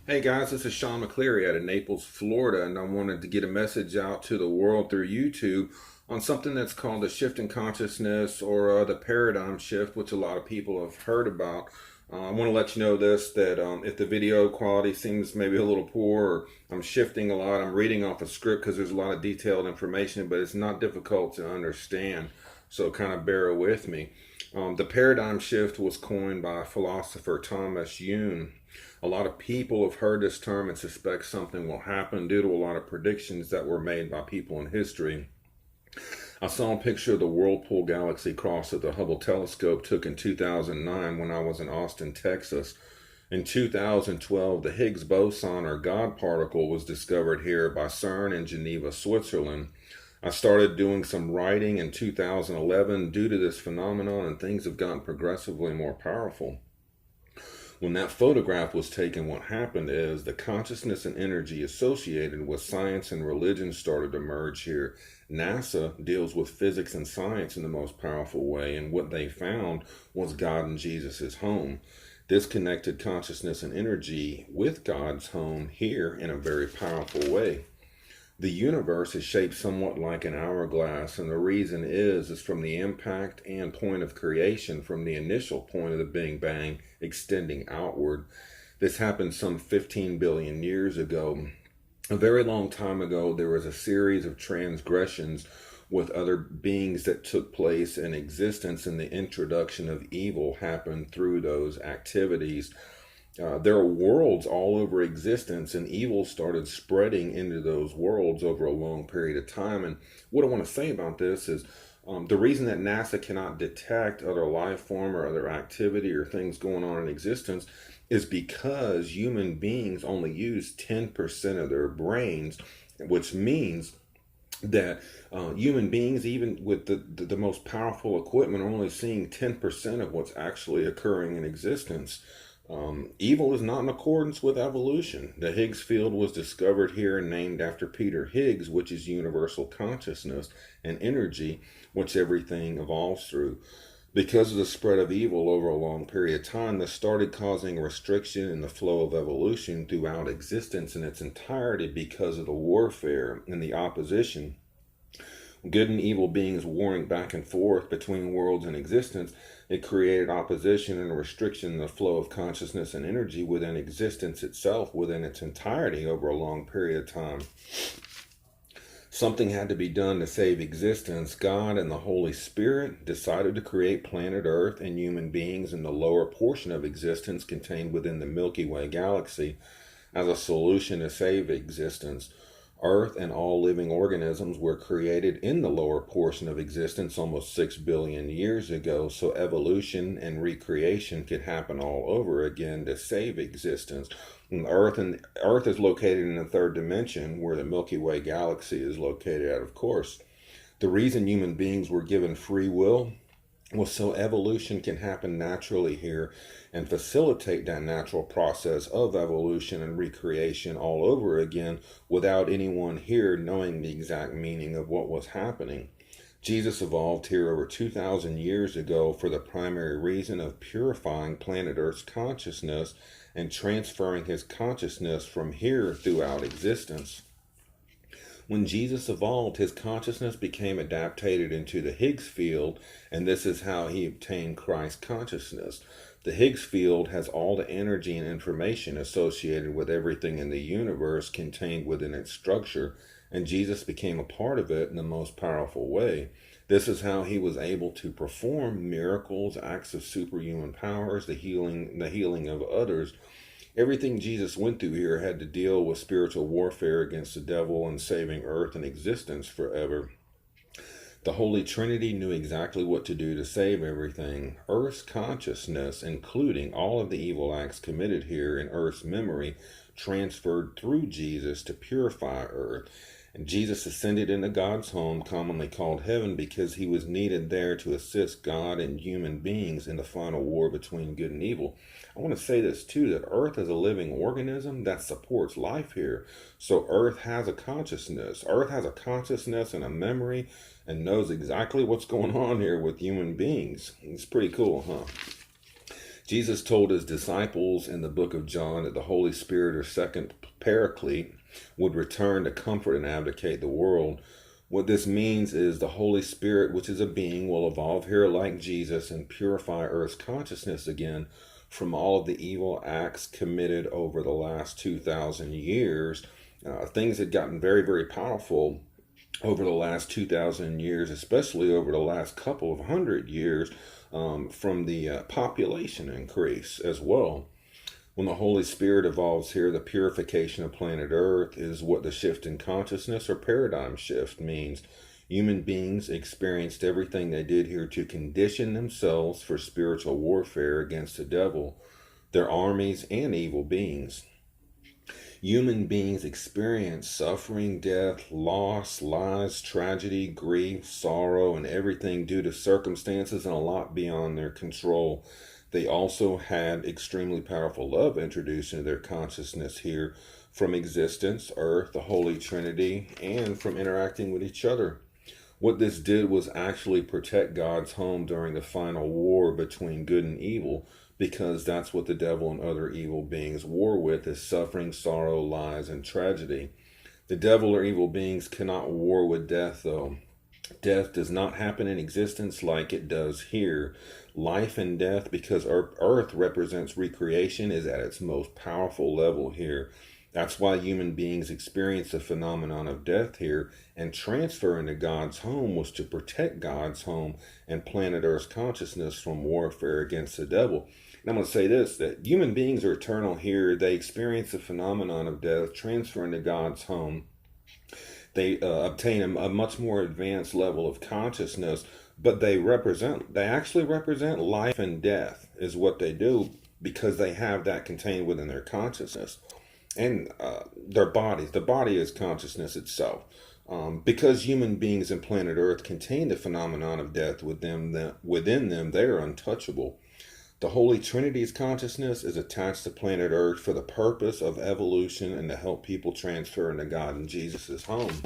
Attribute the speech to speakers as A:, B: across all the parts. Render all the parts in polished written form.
A: Hey guys, this is Sean McCleary out of Naples, Florida, and I wanted to get a message out to the world through YouTube on something that's called the shift in consciousness or the paradigm shift, which a lot of people have heard about. I want to let you know this that if the video quality seems maybe a little poor or I'm shifting a lot, I'm reading off a script because there's a lot of detailed information, but it's not difficult to understand, so kind of bear with me. The paradigm shift was coined by philosopher Thomas Yoon. A lot of people have heard this term and suspect something will happen due to a lot of predictions that were made by people in history. I saw a picture of the Whirlpool Galaxy cross that the Hubble telescope took in 2009 when I was in Austin, Texas. In 2012, the Higgs boson or God particle was discovered here by CERN in Geneva, Switzerland. I started doing some writing in 2011 due to this phenomenon, and things have gotten progressively more powerful. When that photograph was taken, what happened is the consciousness and energy associated with science and religion started to merge here. NASA deals with physics and science in the most powerful way, and what they found was God and Jesus' home. This connected consciousness and energy with God's home here in a very powerful way. The universe is shaped somewhat like an hourglass, and the reason is from the impact and point of creation from the initial point of the Big Bang extending outward. This happened some 15 billion years ago. A very long time ago, there was a series of transgressions with other beings that took place in existence, and the introduction of evil happened through those activities. There are worlds all over existence, and evil started spreading into those worlds over a long period of time. And what I want to say about this is the reason that NASA cannot detect other life form or other activity or things going on in existence is because human beings only use 10% of their brains, which means that human beings, even with the most powerful equipment, are only seeing 10% of what's actually occurring in existence. Evil is not in accordance with evolution. The Higgs field was discovered here and named after Peter Higgs, which is universal consciousness and energy, which everything evolves through. Because of the spread of evil over a long period of time, this started causing restriction in the flow of evolution throughout existence in its entirety because of the warfare and the opposition. Good and evil beings warring back and forth between worlds and existence, it created opposition and a restriction in the flow of consciousness and energy within existence itself, within its entirety over a long period of time. Something had to be done to save existence. God and the Holy Spirit decided to create planet Earth and human beings in the lower portion of existence contained within the Milky Way galaxy as a solution to save existence. Earth and all living organisms were created in the lower portion of existence almost 6 billion years ago, so evolution and recreation could happen all over again to save existence. And Earth is located in the third dimension, where the Milky Way galaxy is located at, of course. The reason human beings were given free will was so evolution can happen naturally here and facilitate that natural process of evolution and recreation all over again without anyone here knowing the exact meaning of what was happening. Jesus evolved here over 2,000 years ago for the primary reason of purifying planet Earth's consciousness and transferring his consciousness from here throughout existence. When Jesus evolved, his consciousness became adapted into the Higgs field, and this is how he obtained Christ consciousness. The Higgs field has all the energy and information associated with everything in the universe contained within its structure, and Jesus became a part of it in the most powerful way. This is how he was able to perform miracles, acts of superhuman powers, the healing of others. Everything Jesus went through here had to deal with spiritual warfare against the devil and saving earth and existence forever. The Holy Trinity knew exactly what to do to save everything. Earth's consciousness, including all of the evil acts committed here in Earth's memory, transferred through Jesus to purify Earth. And Jesus ascended into God's home, commonly called heaven, because he was needed there to assist God and human beings in the final war between good and evil. I want to say this too, that Earth is a living organism that supports life here. So Earth has a consciousness. Earth has a consciousness and a memory and knows exactly what's going on here with human beings. It's pretty cool, huh? Jesus told his disciples in the book of John that the Holy Spirit, or second Paraclete, would return to comfort and advocate the world. What this means is the Holy Spirit, which is a being, will evolve here like Jesus and purify Earth's consciousness again from all of the evil acts committed over the last 2,000 years. Things had gotten very, very powerful over the last 2,000 years, especially over the last couple of hundred years, from the population increase as well. When the Holy Spirit evolves here, the purification of planet Earth is what the shift in consciousness or paradigm shift means. Human beings experienced everything they did here to condition themselves for spiritual warfare against the devil, their armies, and evil beings. Human beings experience suffering, death, loss, lies, tragedy, grief, sorrow, and everything due to circumstances and a lot beyond their control. They also had extremely powerful love introduced into their consciousness here from existence, Earth, the Holy Trinity, and from interacting with each other. What this did was actually protect God's home during the final war between good and evil, because that's what the devil and other evil beings war with, is suffering, sorrow, lies, and tragedy. The devil or evil beings cannot war with death, though. Death does not happen in existence like it does here. Life and death, because Earth represents recreation, is at its most powerful level here. That's why human beings experience the phenomenon of death here, and transfer into God's home was to protect God's home and planet Earth's consciousness from warfare against the devil. And I'm going to say this, that human beings are eternal here. They experience the phenomenon of death, transfer into God's home. They obtain a much more advanced level of consciousness, but they actually represent life and death is what they do, because they have that contained within their consciousness. And their bodies. The body is consciousness itself. Because human beings and planet Earth contain the phenomenon of death within them, they are untouchable. The Holy Trinity's consciousness is attached to planet Earth for the purpose of evolution and to help people transfer into God and Jesus' home.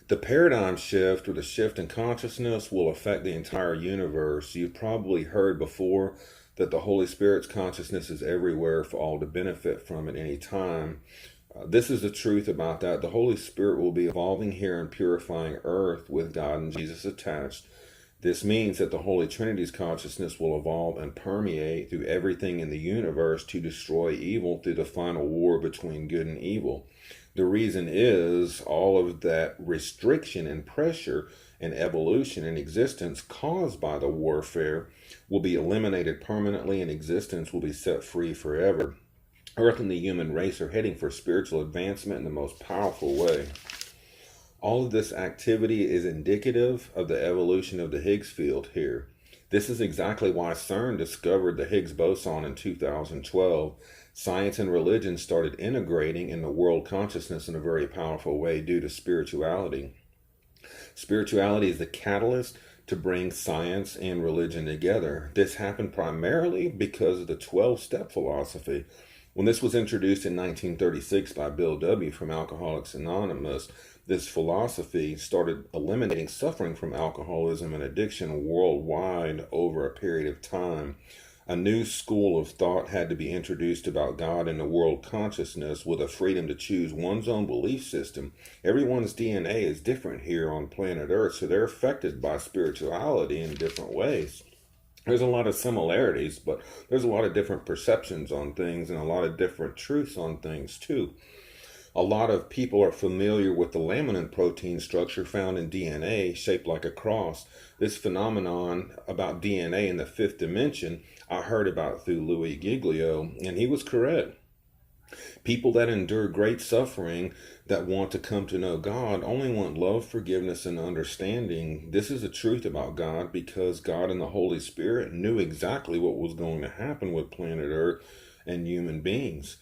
A: The paradigm shift, or the shift in consciousness, will affect the entire universe. You've probably heard before that the Holy Spirit's consciousness is everywhere for all to benefit from at any time. This is the truth about that. The Holy Spirit will be evolving here and purifying Earth with God and Jesus attached. This means that the Holy Trinity's consciousness will evolve and permeate through everything in the universe to destroy evil through the final war between good and evil. The reason is all of that restriction and pressure and evolution and existence caused by the warfare will be eliminated permanently, and existence will be set free forever. Earth and the human race are heading for spiritual advancement in the most powerful way. All of this activity is indicative of the evolution of the Higgs field here. This is exactly why CERN discovered the Higgs boson in 2012. Science and religion started integrating in the world consciousness in a very powerful way due to spirituality. Spirituality is the catalyst to bring science and religion together. This happened primarily because of the 12-step philosophy. When this was introduced in 1936 by Bill W. from Alcoholics Anonymous, this philosophy started eliminating suffering from alcoholism and addiction worldwide over a period of time. A new school of thought had to be introduced about God and the world consciousness, with a freedom to choose one's own belief system. Everyone's DNA is different here on planet Earth, so they're affected by spirituality in different ways. There's a lot of similarities, but there's a lot of different perceptions on things and a lot of different truths on things too. A lot of people are familiar with the laminin protein structure found in DNA, shaped like a cross. This phenomenon about DNA in the fifth dimension, I heard about through Louis Giglio, and he was correct. People that endure great suffering, that want to come to know God, only want love, forgiveness, and understanding. This is the truth about God, because God and the Holy Spirit knew exactly what was going to happen with planet Earth and human beings.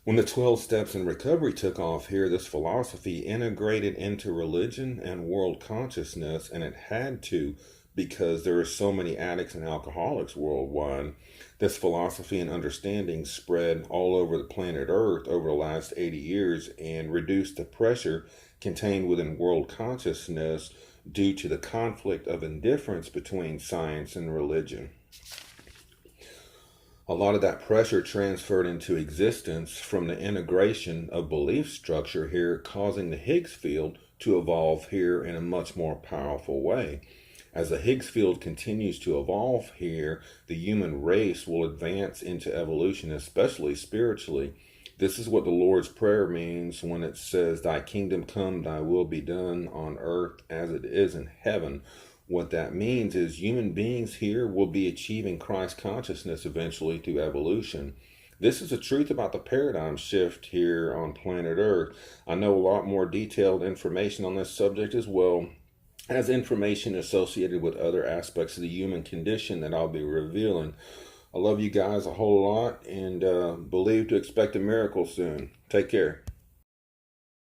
A: When the 12 steps in recovery took off here, this philosophy integrated into religion and world consciousness, and it had to, because there are so many addicts and alcoholics worldwide. This philosophy and understanding spread all over the planet Earth over the last 80 years and reduced the pressure contained within world consciousness due to the conflict of indifference between science and religion. A lot of that pressure transferred into existence from the integration of belief structure here, causing the Higgs field to evolve here in a much more powerful way. As the Higgs field continues to evolve here, the human race will advance into evolution, especially spiritually. This is what the Lord's Prayer means when it says, "Thy kingdom come, thy will be done on earth as it is in heaven." What that means is human beings here will be achieving Christ consciousness eventually through evolution. This is the truth about the paradigm shift here on planet Earth. I know a lot more detailed information on this subject as well as information associated with other aspects of the human condition that I'll be revealing. I love you guys a whole lot and believe to expect a miracle soon. Take care.